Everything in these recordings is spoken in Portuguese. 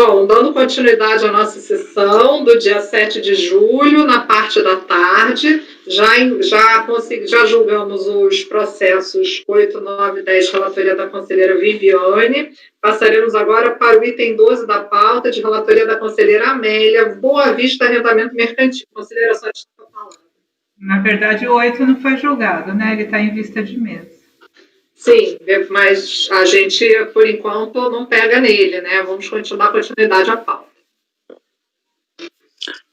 Bom, dando continuidade à nossa sessão do dia 7 de julho, na parte da tarde, já julgamos os processos 8, 9 e 10, relatoria da conselheira Viviane. Passaremos agora para o item 12 da pauta, de relatoria da conselheira Amélia, Boa Vista Arrendamento Mercantil. Conselheira, só te estou falando. Na verdade, o 8 não foi julgado, né? Ele está em vista de mesa. Sim, mas a gente, por enquanto, não pega nele, né? Vamos continuar continuidade à pauta.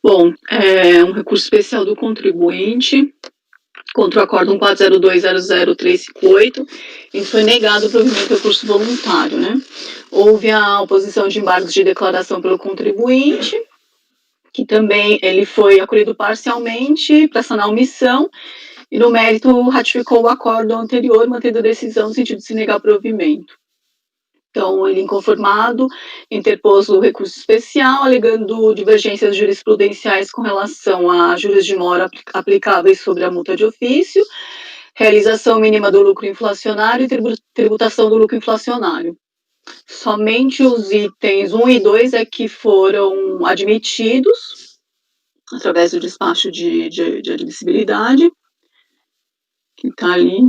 Bom, é um recurso especial do contribuinte contra o acórdão 402.00.358, e foi negado o provimento do recurso voluntário, né? Houve a oposição de embargos de declaração pelo contribuinte, que também ele foi acolhido parcialmente para sanar a omissão, e no mérito ratificou o acórdão anterior, mantendo a decisão no sentido de se negar provimento. Então, ele, inconformado, interpôs o recurso especial, alegando divergências jurisprudenciais com relação a juros de mora aplicáveis sobre a multa de ofício, realização mínima do lucro inflacionário e tributação do lucro inflacionário. Somente os itens 1 e 2 é que foram admitidos, através do despacho de admissibilidade, que está ali.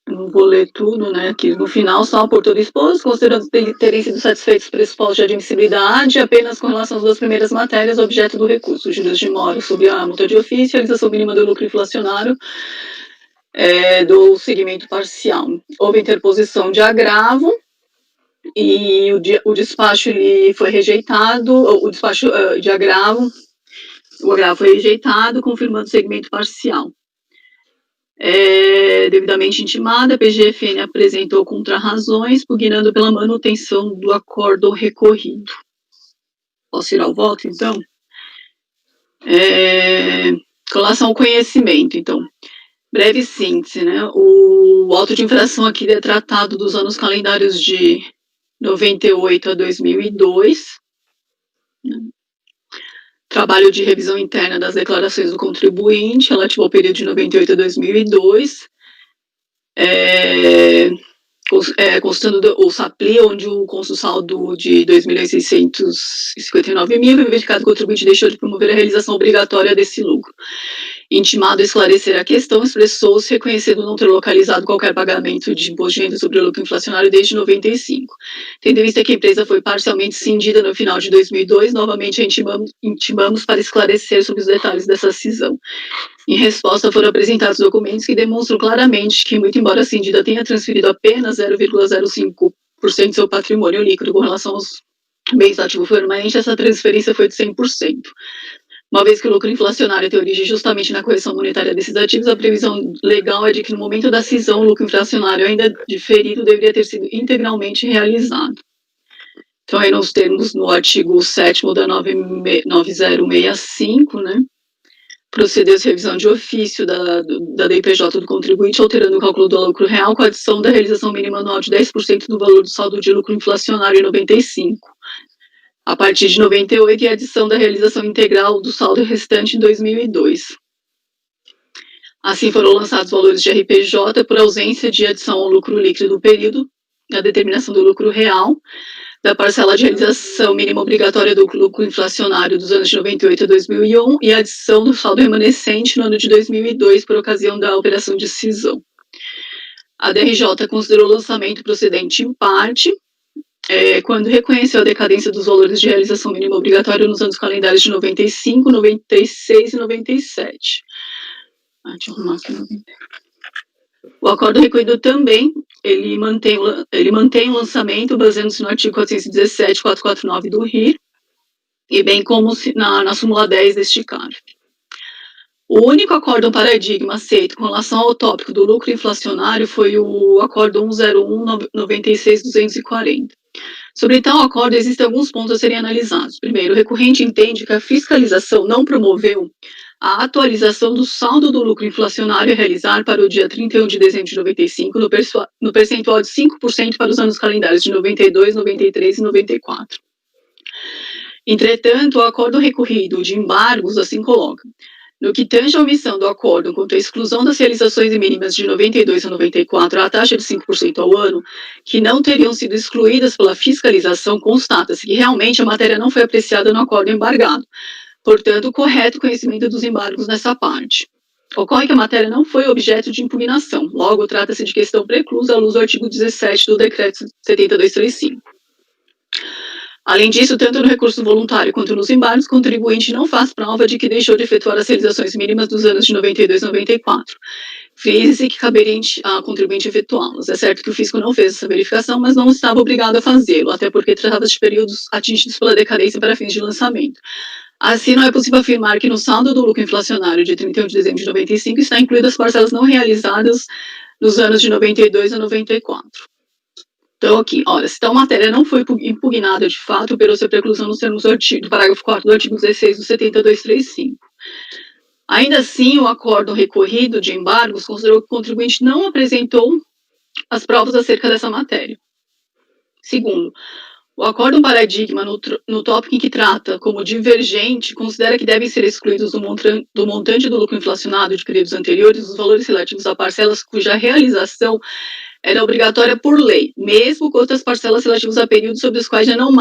Eu não vou ler tudo, né? Aqui no final, só por todo exposto, considerando terem sido satisfeitos os pressupostos de admissibilidade, apenas com relação às duas primeiras matérias, objeto do recurso, juros de mora sobre a multa de ofício, realização mínima do lucro inflacionário do segmento parcial. Houve interposição de agravo, e o despacho ele foi rejeitado, o despacho de agravo, o agravo foi rejeitado, confirmando o segmento parcial. Devidamente intimada, a PGFN apresentou contrarrazões, pugnando pela manutenção do acórdão recorrido. Posso tirar o voto, então? Com relação ao conhecimento, então, breve síntese, né? O auto de infração aqui é tratado dos anos calendários de 98 a 2002, né? Trabalho de revisão interna das declarações do contribuinte, relativo ao período de 98 a 2002, constando o SAPLI, onde o consto saldo de 2.659 mil, verificado que o contribuinte deixou de promover a realização obrigatória desse lucro. Intimado a esclarecer a questão, expressou-se reconhecendo não ter localizado qualquer pagamento de imposto de renda sobre o lucro inflacionário desde 95. Tendo em vista que a empresa foi parcialmente cindida no final de 2002, novamente a intimamos para esclarecer sobre os detalhes dessa cisão. Em resposta, foram apresentados documentos que demonstram claramente que, muito embora a cindida tenha transferido apenas 0,05% do seu patrimônio líquido com relação aos bens ativo permanente, essa transferência foi de 100%. Uma vez que o lucro inflacionário tem origem justamente na correção monetária desses ativos, a previsão legal é de que no momento da cisão, o lucro inflacionário ainda diferido deveria ter sido integralmente realizado. Então, aí nós temos no artigo 7º da 9065, né, procedeu-se revisão de ofício da DIPJ do contribuinte, alterando o cálculo do lucro real com a adição da realização mínima anual de 10% do valor do saldo de lucro inflacionário em 95. A partir de 98, e a adição da realização integral do saldo restante em 2002. Assim, foram lançados valores de RPJ por ausência de adição ao lucro líquido do período, a determinação do lucro real, da parcela de realização mínima obrigatória do lucro inflacionário dos anos de 98 a 2001 e a adição do saldo remanescente no ano de 2002 por ocasião da operação de cisão. A DRJ considerou o lançamento procedente em parte, quando reconheceu a decadência dos valores de realização mínima obrigatória nos anos calendários de 95, 96 e 97. Deixa eu arrumar aqui. O acordo recolhido também, ele mantém o lançamento baseando-se no artigo 417.449 do RI, e bem como na súmula 10 deste CARF. O único acórdão paradigma aceito com relação ao tópico do lucro inflacionário foi o acórdão 101.96.240. Sobre tal acordo, existem alguns pontos a serem analisados. Primeiro, o recorrente entende que a fiscalização não promoveu a atualização do saldo do lucro inflacionário a realizar para o dia 31 de dezembro de 95, no percentual de 5% para os anos calendários de 92, 93 e 94. Entretanto, o acordo recorrido de embargos assim coloca: No que tange a omissão do acórdão quanto à exclusão das realizações mínimas de 92 a 94 à taxa de 5% ao ano, que não teriam sido excluídas pela fiscalização, constata-se que realmente a matéria não foi apreciada no acórdão embargado. Portanto, correto conhecimento dos embargos nessa parte. Ocorre que a matéria não foi objeto de impugnação, logo trata-se de questão preclusa à luz do artigo 17 do Decreto 7235. Além disso, tanto no recurso voluntário quanto nos embargos, o contribuinte não faz prova de que deixou de efetuar as realizações mínimas dos anos de 92 e 94. Fez-se que caberia a contribuinte efetuá-las. É certo que o fisco não fez essa verificação, mas não estava obrigado a fazê-lo, até porque tratava-se de períodos atingidos pela decadência para fins de lançamento. Assim, não é possível afirmar que no saldo do lucro inflacionário de 31 de dezembro de 95 está incluídas as parcelas não realizadas nos anos de 92 a 94. Então, aqui, olha, se tal matéria não foi impugnada de fato, operou sua preclusão nos termos do parágrafo 4º do artigo 16 do 7235. Ainda assim, o acórdão recorrido de embargos considerou que o contribuinte não apresentou as provas acerca dessa matéria. Segundo, o acórdão paradigma, no tópico em que trata como divergente, considera que devem ser excluídos do montante do lucro inflacionado de períodos anteriores os valores relativos a parcelas cuja realização era obrigatória por lei, mesmo com outras parcelas relativas a períodos sobre os quais já não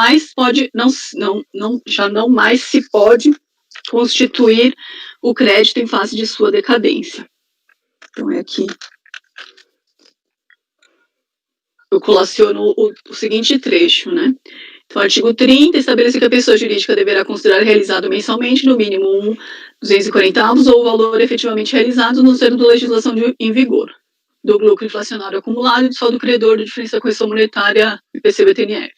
mais se pode constituir o crédito em face de sua decadência. Então, é aqui. Eu colaciono o seguinte trecho, né? Então, o artigo 30 estabelece que a pessoa jurídica deverá considerar realizado mensalmente, no mínimo 240 avos, ou o valor efetivamente realizado no termo da legislação em vigor, do lucro inflacionário acumulado e do saldo credor da diferença da correção monetária IPC-BTNF.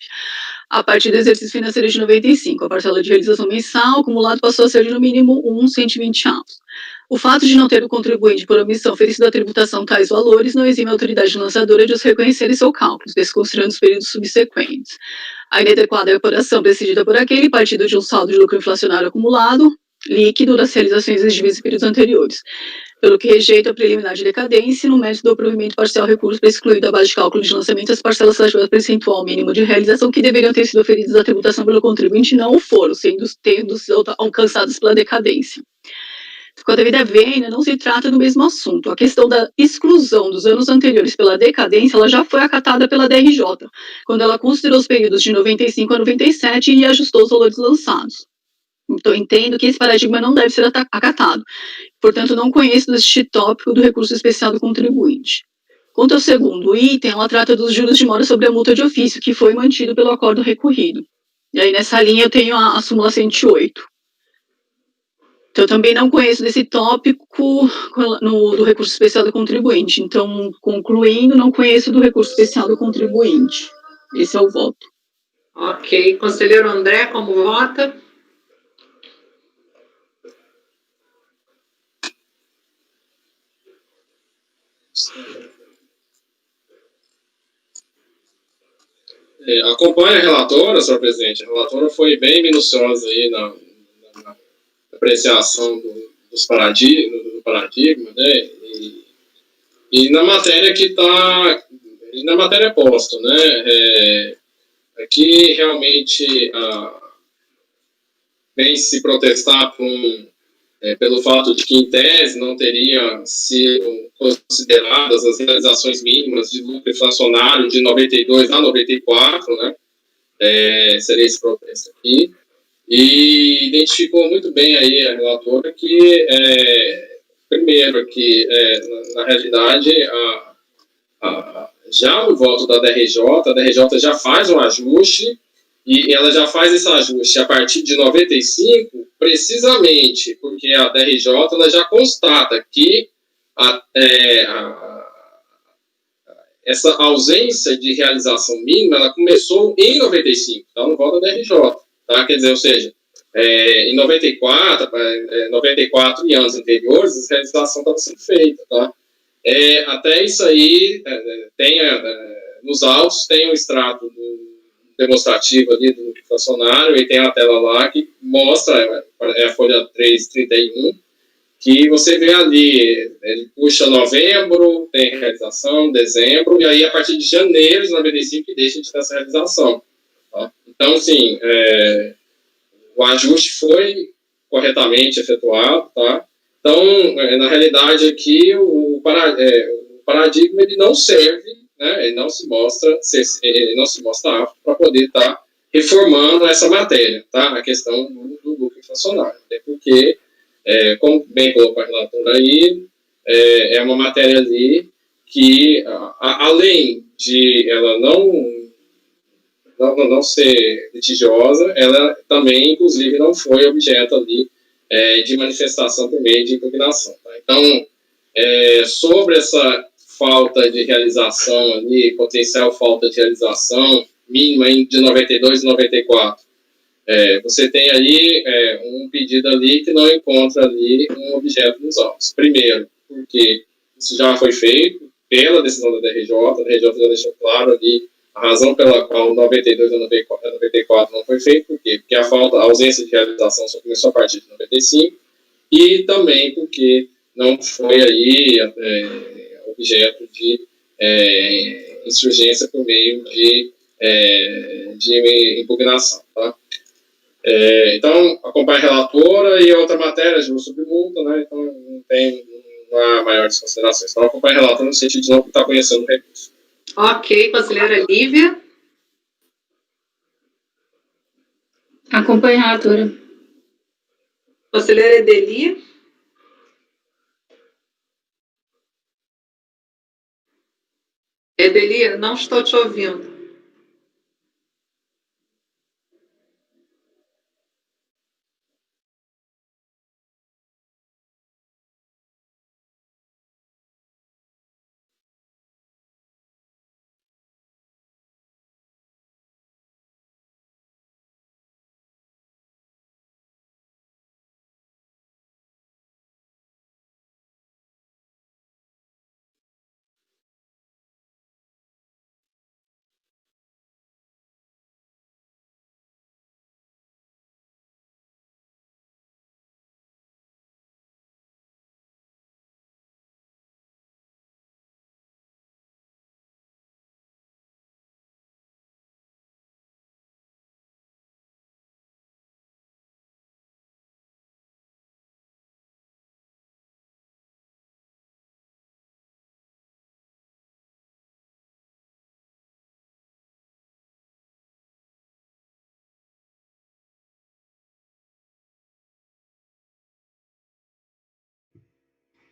A partir do exercício financeiro de 95, a parcela de realização mensal acumulado passou a ser de no mínimo 120 avos. O fato de não ter o contribuinte por omissão oferecido à tributação tais valores não exime a autoridade lançadora de os reconhecer em seu cálculo, desconsiderando os períodos subsequentes. A inadequada apuração precedida por aquele partido de um saldo de lucro inflacionário acumulado líquido das realizações exigíveis em períodos anteriores, pelo que rejeita a preliminar de decadência no mérito do provimento parcial recurso para excluir da base de cálculo de lançamento as parcelas relativas ao percentual mínimo de realização que deveriam ter sido oferidas à tributação pelo contribuinte e não o foram, tendo sido alcançadas pela decadência. Quanto à vida vênia, não se trata do mesmo assunto. A questão da exclusão dos anos anteriores pela decadência, ela já foi acatada pela DRJ, quando ela considerou os períodos de 95 a 97 e ajustou os valores lançados. Então, entendo que esse paradigma não deve ser acatado. Portanto, não conheço este tópico do recurso especial do contribuinte. Quanto ao segundo item, ela trata dos juros de mora sobre a multa de ofício, que foi mantido pelo acordo recorrido. E aí, nessa linha, eu tenho a súmula 108. Então, eu também não conheço desse tópico do recurso especial do contribuinte. Então, concluindo, não conheço do recurso especial do contribuinte. Esse é o voto. Ok. Conselheiro André, como vota? Acompanho a relatora, senhor presidente. A relatora foi bem minuciosa aí na apreciação do paradigma, né? E na matéria que está, na matéria posta, né? Aqui realmente vem se protestar pelo fato de que, em tese, não teriam sido consideradas as realizações mínimas de lucro inflacionário de 92 a 94, né? Seria esse protesto aqui. E identificou muito bem aí a relatora que, primeiro, que, na realidade, já no voto da DRJ, a DRJ já faz um ajuste, e ela já faz esse ajuste a partir de 95, precisamente porque a DRJ ela já constata que essa ausência de realização mínima ela começou em 95, tá? No voto da DRJ. Tá? Quer dizer, ou seja, em 94 e anos anteriores, essa realização estava sendo feita. Tá? Até isso aí, nos autos, tem um extrato demonstrativo ali do inflacionário, e tem a tela lá que mostra, a folha 331, que você vê ali, ele puxa novembro, tem realização, dezembro, e aí a partir de janeiro de 95 que deixa de ter essa realização. Tá? Então, assim, o ajuste foi corretamente efetuado, tá? Então, na realidade, aqui, o paradigma ele não serve, né, ele não se mostra apto para poder estar reformando essa matéria, tá? A questão do lucro inflacionário. Até porque, como bem colocou a relatora aí, é uma matéria ali que, além de ela não ser litigiosa, ela também, inclusive, não foi objeto ali de manifestação por meio de impugnação. Tá? Então, sobre essa falta de realização ali, potencial falta de realização mínima de 92 e 94, você tem ali um pedido ali que não encontra ali um objeto nos autos. Primeiro, porque isso já foi feito pela decisão da DRJ, a DRJ já deixou claro ali a razão pela qual 92 e 94 não foi feito, por quê? Porque a ausência de realização só começou a partir de 95, e também porque não foi aí objeto de insurgência por meio de impugnação. Tá? Então, acompanha a relatora e a outra matéria, de sobre multa, né? Então não há maiores considerações. Então, acompanha a relatora no sentido de não estar conhecendo o recurso. Ok, conselheira Lívia. Acompanha a relatora. Conselheira Edeli. Edeli, não estou te ouvindo.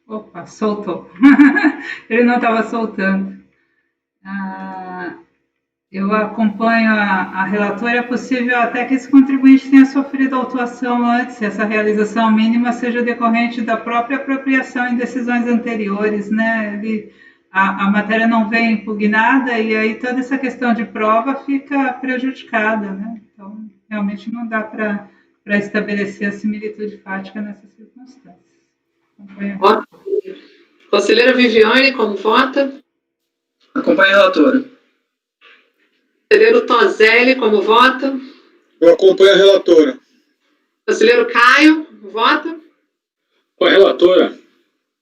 Opa, soltou. Ele não estava soltando. Eu acompanho a relatora. É possível até que esse contribuinte tenha sofrido autuação antes, se essa realização mínima seja decorrente da própria apropriação em decisões anteriores, né? A matéria não vem impugnada e aí toda essa questão de prova fica prejudicada, né? Então, realmente não dá para estabelecer a similitude fática nessas circunstâncias. Conselheira Viviane, como vota? Acompanha a relatora. Conselheiro Tozelli, como vota? Eu acompanho a relatora. Conselheiro Caio, vota? Com a relatora.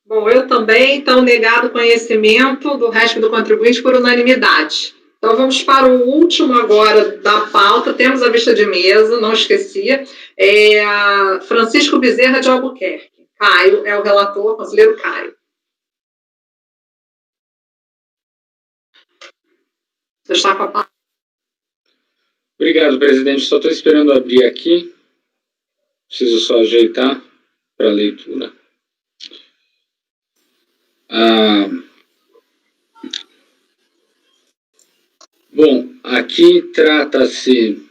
Bom, eu também, então, negado conhecimento do resto do contribuinte por unanimidade. Então, vamos para o último agora da pauta. Temos a vista de mesa, não esquecia. Francisco Bezerra de Albuquerque. Caio é o relator, conselheiro Caio. Você está com a palavra. Obrigado, presidente. Só estou esperando abrir aqui. Preciso só ajeitar para a leitura. Bom, aqui trata-se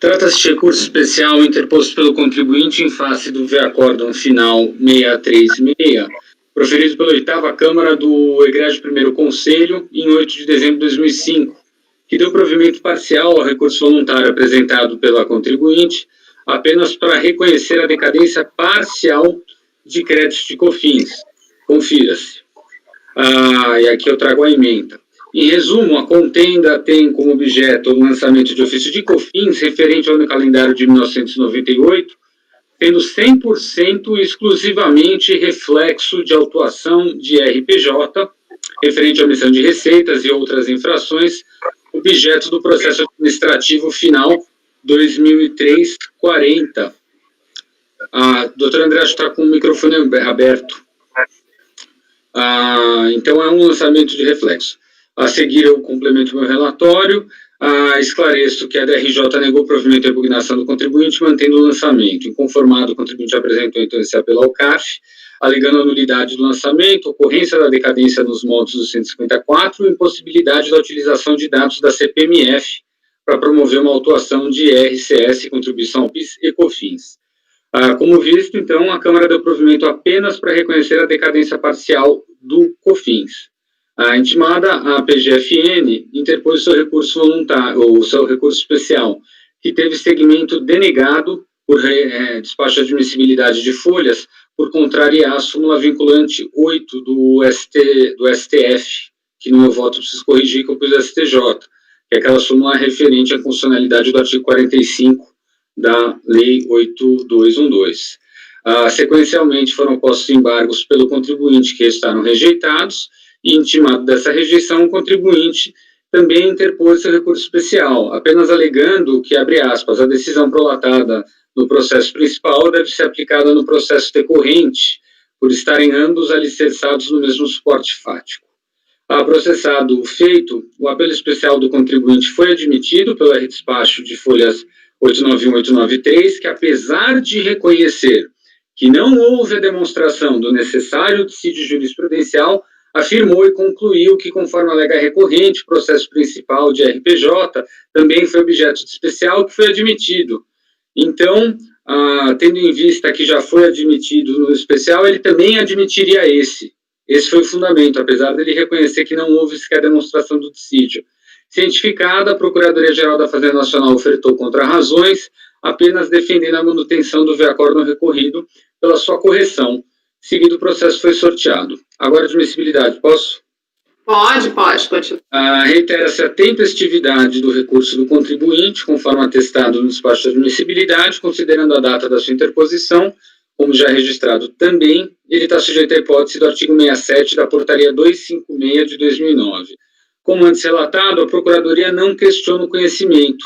de recurso especial interposto pelo contribuinte em face do V-Acórdão final 636, proferido pela 8ª Câmara do Egrégio Primeiro Conselho em 8 de dezembro de 2005, que deu provimento parcial ao recurso voluntário apresentado pela contribuinte apenas para reconhecer a decadência parcial de créditos de COFINS. Confira-se. E aqui eu trago a ementa. Em resumo, a contenda tem como objeto o lançamento de ofício de COFINS referente ao ano calendário de 1998, tendo 100% exclusivamente reflexo de autuação de RPJ, referente à omissão de receitas e outras infrações, objeto do processo administrativo final 2003-40. Doutor André, acho que está com o microfone aberto. Então, é um lançamento de reflexo. A seguir, eu complemento meu relatório. Esclareço que a DRJ negou provimento à impugnação do contribuinte, mantendo o lançamento. Inconformado, o contribuinte apresentou, então, esse apelo ao CARF, alegando a nulidade do lançamento, ocorrência da decadência nos modos do 154 e impossibilidade da utilização de dados da CPMF para promover uma autuação de IRCS, contribuição ao PIS e COFINS. Como visto, então, a Câmara deu provimento apenas para reconhecer a decadência parcial do COFINS. A intimada, a PGFN, interpôs seu recurso voluntário, ou seu recurso especial, que teve segmento denegado por despacho de admissibilidade de folhas, por contrariar a súmula vinculante 8 do STF, que no meu voto preciso corrigir, que eu pus STJ, que é aquela súmula referente à constitucionalidade do artigo 45 da Lei 8212. Sequencialmente foram postos embargos pelo contribuinte que restaram rejeitados, e intimado dessa rejeição, o contribuinte também interpôs seu recurso especial, apenas alegando que, abre aspas, a decisão prolatada no processo principal deve ser aplicada no processo decorrente, por estarem ambos alicerçados no mesmo suporte fático. Processado o feito, o apelo especial do contribuinte foi admitido pelo despacho de folhas 891 e 893, que, apesar de reconhecer que não houve a demonstração do necessário dissídio jurisprudencial, afirmou e concluiu que, conforme alega a recorrente, o processo principal de RPJ também foi objeto de especial, que foi admitido. Então, tendo em vista que já foi admitido no especial, ele também admitiria esse. Esse foi o fundamento, apesar dele reconhecer que não houve sequer demonstração do dissídio. Cientificada, a Procuradoria-Geral da Fazenda Nacional ofertou contrarrazões, apenas defendendo a manutenção do acórdão recorrido pela sua correção. Seguido, o processo foi sorteado. Agora, admissibilidade, posso? Pode, continua. Reitera-se a tempestividade do recurso do contribuinte, conforme atestado no despacho de admissibilidade, considerando a data da sua interposição, como já registrado também, ele está sujeito à hipótese do artigo 67 da Portaria 256 de 2009. Como antes relatado, a Procuradoria não questiona o conhecimento.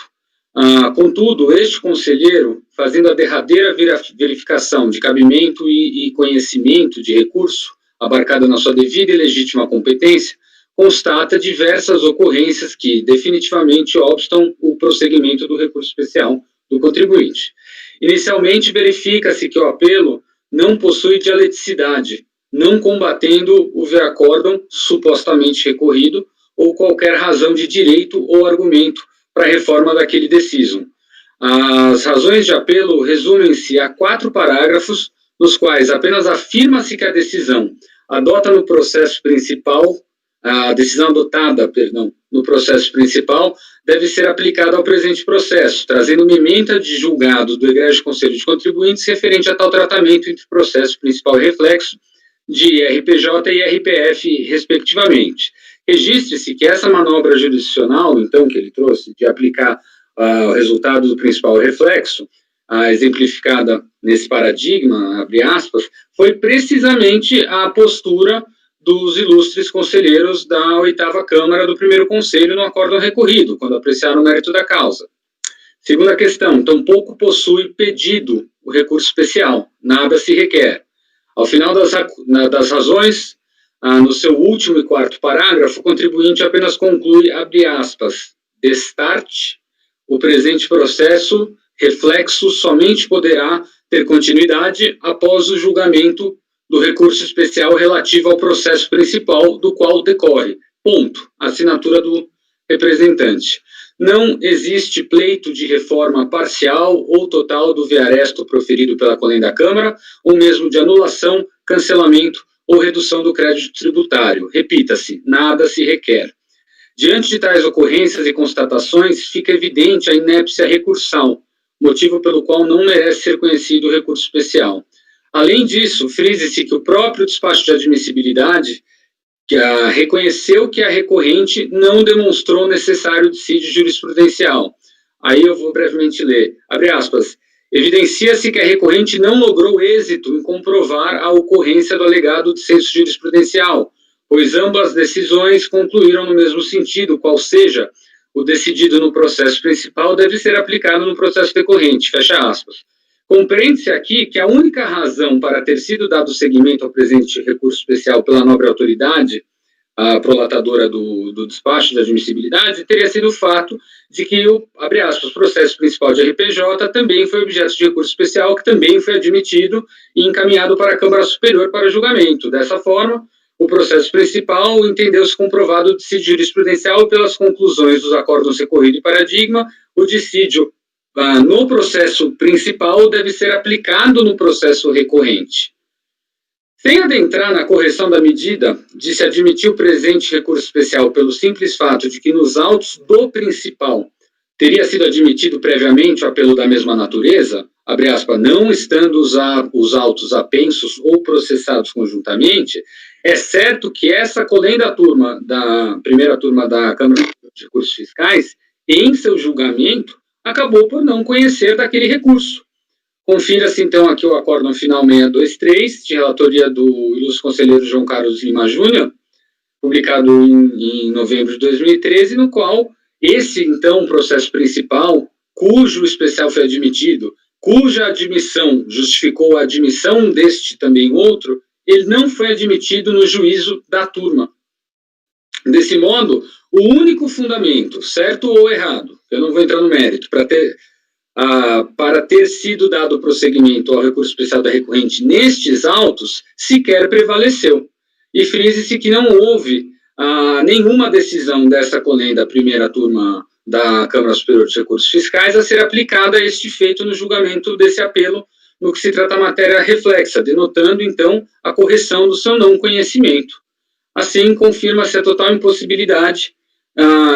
Contudo, este conselheiro, fazendo a derradeira verificação de cabimento e conhecimento de recurso, abarcada na sua devida e legítima competência, constata diversas ocorrências que definitivamente obstam o prosseguimento do recurso especial do contribuinte. Inicialmente, verifica-se que o apelo não possui dialeticidade, não combatendo o acórdão supostamente recorrido ou qualquer razão de direito ou argumento para a reforma daquele decisum. As razões de apelo resumem-se a 4 parágrafos, nos quais apenas afirma-se que a decisão adota no processo principal, a decisão adotada, no processo principal, deve ser aplicada ao presente processo, trazendo uma ementa de julgado do Egrégio Conselho de Contribuintes referente a tal tratamento entre processo principal e reflexo de RPJ e RPF, respectivamente. Registre-se que essa manobra jurisdicional, então, que ele trouxe, de aplicar o resultado do principal reflexo, exemplificada nesse paradigma, abre aspas, foi precisamente a postura dos ilustres conselheiros da 8ª Câmara do primeiro Conselho no acórdão recorrido, quando apreciaram o mérito da causa. Segunda questão, tampouco possui pedido o recurso especial, nada se requer. Ao final das razões, no seu último e 4º parágrafo, o contribuinte apenas conclui, abre aspas, destarte, o presente processo reflexo somente poderá ter continuidade após o julgamento do recurso especial relativo ao processo principal do qual decorre. Ponto. Assinatura do representante. Não existe pleito de reforma parcial ou total do viaresto proferido pela Colém da Câmara, ou mesmo de anulação, cancelamento ou redução do crédito tributário. Repita-se, nada se requer. Diante de tais ocorrências e constatações, fica evidente a inépcia recursal, motivo pelo qual não merece ser conhecido o recurso especial. Além disso, frise-se que o próprio despacho de admissibilidade reconheceu que a recorrente não demonstrou o necessário dissídio jurisprudencial. Aí eu vou brevemente ler. Abre aspas. Evidencia-se que a recorrente não logrou êxito em comprovar a ocorrência do alegado dissenso jurisprudencial, pois ambas decisões concluíram no mesmo sentido, qual seja, o decidido no processo principal deve ser aplicado no processo decorrente, fecha aspas. Compreende-se aqui que a única razão para ter sido dado seguimento ao presente recurso especial pela nobre autoridade, a prolatadora do despacho de admissibilidade, teria sido o fato de que o, abre aspas, processo principal de RPJ também foi objeto de recurso especial, que também foi admitido e encaminhado para a Câmara Superior para julgamento. Dessa forma, o processo principal entendeu-se comprovado o dissídio jurisprudencial pelas conclusões dos acórdãos recorrido e paradigma. O dissídio no processo principal deve ser aplicado no processo recorrente. Sem adentrar na correção da medida de se admitir o presente recurso especial pelo simples fato de que nos autos do principal teria sido admitido previamente o apelo da mesma natureza, abre aspas, não estando os autos apensos ou processados conjuntamente, é certo que essa colenda turma da primeira turma da Câmara de Recursos Fiscais, em seu julgamento, acabou por não conhecer daquele recurso. Confira-se, então, aqui o acórdão final 623, de relatoria do ilustre conselheiro João Carlos Lima Júnior, publicado em novembro de 2013, no qual esse, então, processo principal, cujo especial foi admitido, cuja admissão justificou a admissão deste também outro, ele não foi admitido no juízo da turma. Desse modo, o único fundamento, certo ou errado, eu não vou entrar no mérito, para ter sido dado prosseguimento ao recurso especial da recorrente nestes autos, sequer prevaleceu. E frise-se que não houve nenhuma decisão dessa colenda primeira turma da Câmara Superior de Recursos Fiscais a ser aplicada a este feito no julgamento desse apelo, no que se trata a matéria reflexa, denotando, então, a correção do seu não conhecimento. Assim, confirma-se a total impossibilidade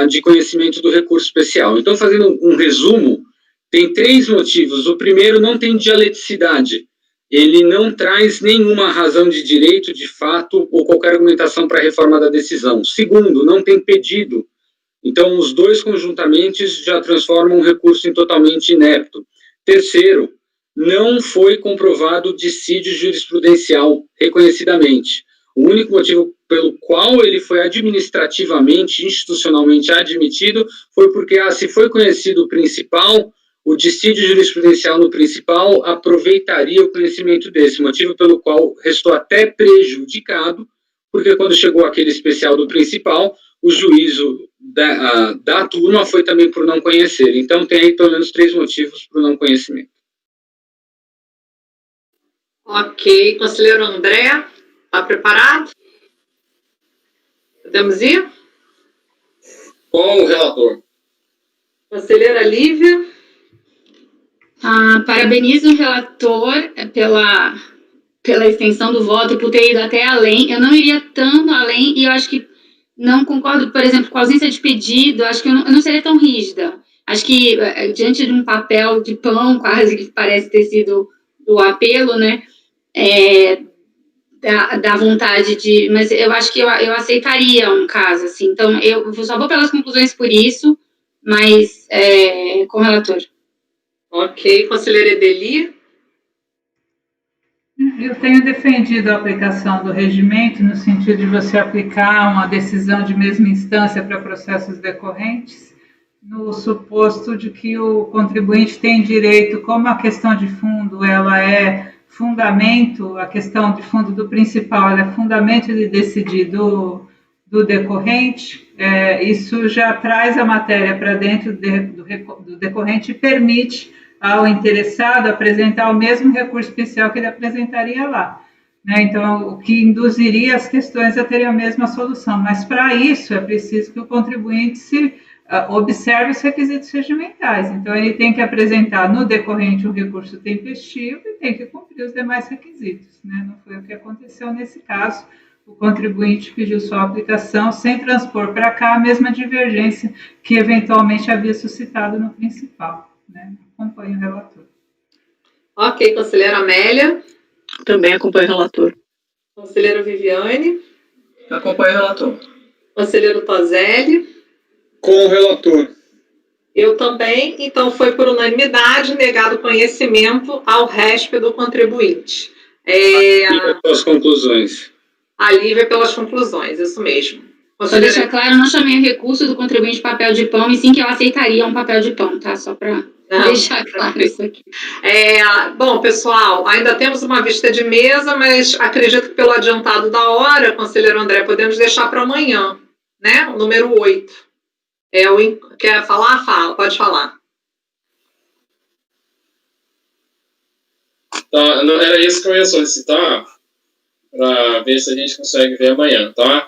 de conhecimento do recurso especial. Então, fazendo um resumo, tem 3 motivos. O primeiro, não tem dialeticidade. Ele não traz nenhuma razão de direito, de fato, ou qualquer argumentação para a reforma da decisão. Segundo, não tem pedido. Então, os dois conjuntamente já transformam o recurso em totalmente inepto. Terceiro, não foi comprovado dissídio jurisprudencial reconhecidamente. O único motivo pelo qual ele foi administrativamente, institucionalmente admitido, foi porque, se foi conhecido o principal, o dissídio jurisprudencial no principal aproveitaria o conhecimento desse, motivo pelo qual restou até prejudicado, porque quando chegou aquele especial do principal, o juízo da turma foi também por não conhecer. Então, tem aí pelo menos 3 motivos para o não conhecimento. Ok. Conselheiro André, está preparado? Podemos ir? Com o relator. Conselheira Lívia. Parabenizo o relator pela extensão do voto e por ter ido até além. Eu não iria tanto além e eu acho que não concordo, por exemplo, com a ausência de pedido. Acho que eu não seria tão rígida. Acho que diante de um papel de pão, quase que parece ter sido do apelo, né, da vontade de... Mas eu acho que eu aceitaria um caso, assim. Então, eu só vou pelas conclusões por isso, mas com o relator. Ok. Conselheira Edeli. Eu tenho defendido a aplicação do regimento no sentido de você aplicar uma decisão de mesma instância para processos decorrentes, no suposto de que o contribuinte tem direito, como a questão de fundo ela é fundamento, a questão de fundo do principal ela é fundamento de decidir do decorrente, isso já traz a matéria para dentro do decorrente e permite ao interessado apresentar o mesmo recurso especial que ele apresentaria lá. Né? Então, o que induziria as questões a terem a mesma solução. Mas, para isso, é preciso que o contribuinte observe os requisitos regimentais. Então, ele tem que apresentar no decorrente um recurso tempestivo e tem que cumprir os demais requisitos. Né? Não foi o que aconteceu nesse caso. O contribuinte pediu sua aplicação sem transpor para cá a mesma divergência que eventualmente havia suscitado no principal. Né? Acompanho o relator. Ok. Conselheira Amélia. Também acompanho o relator. Conselheira Viviane. Acompanho o relator. Conselheiro Tozelli. Com o relator. Eu também. Então, foi por unanimidade negado conhecimento ao RESP do contribuinte. As conclusões. Alívio pelas conclusões, isso mesmo. Só deixar claro, eu não chamei o recurso do contribuinte de papel de pão, e sim que eu aceitaria um papel de pão, tá? Só para Não. Deixar claro isso aqui. Bom, pessoal, ainda temos uma vista de mesa, mas acredito que pelo adiantado da hora, conselheiro André, podemos deixar para amanhã, né? O número 8. Quer falar? Fala, pode falar. Tá, não, era isso que eu ia solicitar, para ver se a gente consegue ver amanhã, tá?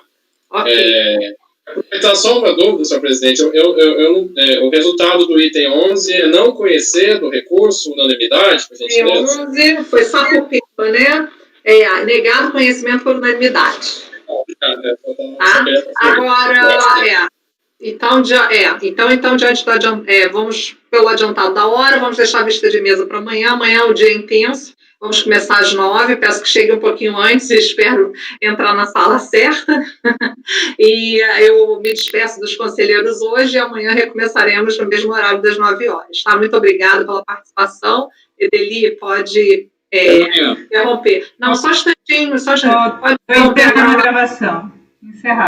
Ok. Aproveitar só uma dúvida, senhor presidente. O resultado do item 11 é não conhecer do recurso, unanimidade, por gentileza? 11 foi só por pipa, né? Negado conhecimento por unanimidade. Tá? Agora, então, diante vamos pelo adiantado da hora, vamos deixar a vista de mesa para amanhã. Amanhã é o dia intenso. Vamos começar às 9h, peço que chegue um pouquinho antes e espero entrar na sala certa. E eu me despeço dos conselheiros hoje e amanhã recomeçaremos no mesmo horário das 9h. Tá? Muito obrigada pela participação. Edeli, pode interromper. Não, só um instantinho. Pode interromper a gravação. Encerrar.